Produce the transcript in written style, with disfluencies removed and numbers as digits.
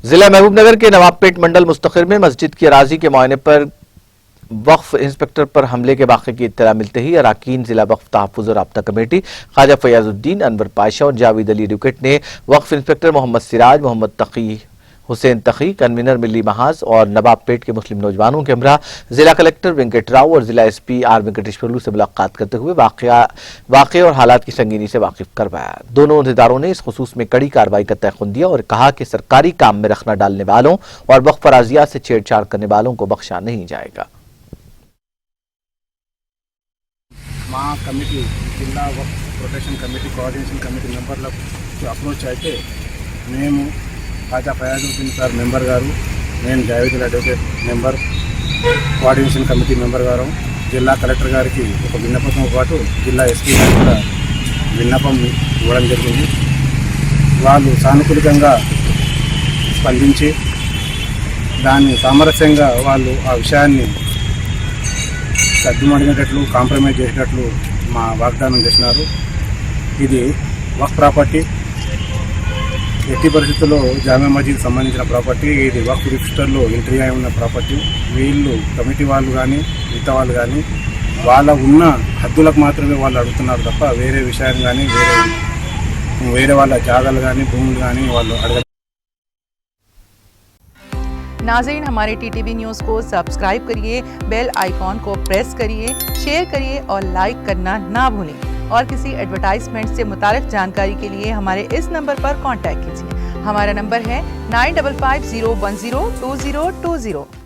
जिला महबूबनगर के नवाबपेट मंडल मुस्तखिर में मस्जिद की अराजी के मुआयने पर वक्फ इंस्पेक्टर पर हमले के वाक़े की इत्तला मिलते ही अराकीन जिला वक्फ तहफ़्फ़ुज़ और राब्ता कमेटी ख्वाजा फयाजुद्दीन, अनवर पाशा और जावेद अली एडवोकेट ने वक्फ इंस्पेक्टर मोहम्मद सिराज, मोहम्मद तकी हुसैन तकी, कन्वीनर मिल्ली महाज और नवाबपेट के मुस्लिम नौजवानों के हमरा जिला कलेक्टर वेंकट राव और जिला एसपी आर वेंकटेश्वरलू से मुलाकात करते हुए वाक़े और हालात की संगीनी से वाकिफ करवाया। दोनों अहदेदारों ने इस खुसूस में कड़ी कार्रवाई का तयक़ुन दिया और कहा कि सरकारी काम में रखना डालने वालों और वक्फ अराज़ियात से छेड़छाड़ करने वालों को बख्शा नहीं जाएगा। మా కమిటీ జిల్లా ప్రొటెక్షన్ కమిటీ కోఆర్డినేషన్ కమిటీ మెంబర్లకు అప్రోచ్ అయితే మేము ఖ్వాజా ఫయాజుద్దీన్ సార్ మెంబర్ గారు, నేను Javed advocate member, coordination committee member గారు జిల్లా కలెక్టర్ గారికి ఒక విన్నపంతో పాటు జిల్లా ఎస్పీ గారికి కూడా విన్నపం ఇవ్వడం జరిగింది. వాళ్ళు సానుకూలంగా స్పందించి దాన్ని సామరస్యంగా వాళ్ళు ఆ విషయాన్ని సర్దుమడిగేటట్లు, కాంప్రమైజ్ చేసేటట్లు మా వాగ్దానం చేసినారు. ఇది వక్ఫ్ ప్రాపర్టీ, ఎట్టి పరిస్థితుల్లో జామా మస్జిద్ సంబంధించిన ప్రాపర్టీ. ఇది వక్ఫ్ రిజిస్టర్లో ఎంట్రీ అయి ఉన్న ప్రాపర్టీ. వీళ్ళు కమిటీ వాళ్ళు కానీ మిగతా వాళ్ళు కానీ వాళ్ళ ఉన్న హద్దులకు మాత్రమే వాళ్ళు అడుగుతున్నారు తప్ప వేరే విషయాన్ని కానీ వేరే వాళ్ళ జాగాలు కానీ భూములు కానీ వాళ్ళు అడగ. नाज़रीन, हमारे टीटीवी न्यूज़ को सब्सक्राइब करिए, बेल आइकॉन को प्रेस करिए, शेयर करिए और लाइक करना ना भूलें। और किसी एडवर्टाइजमेंट से मुताल्लिक़ जानकारी के लिए हमारे इस नंबर पर कांटेक्ट कीजिए। हमारा नंबर है 9550102020।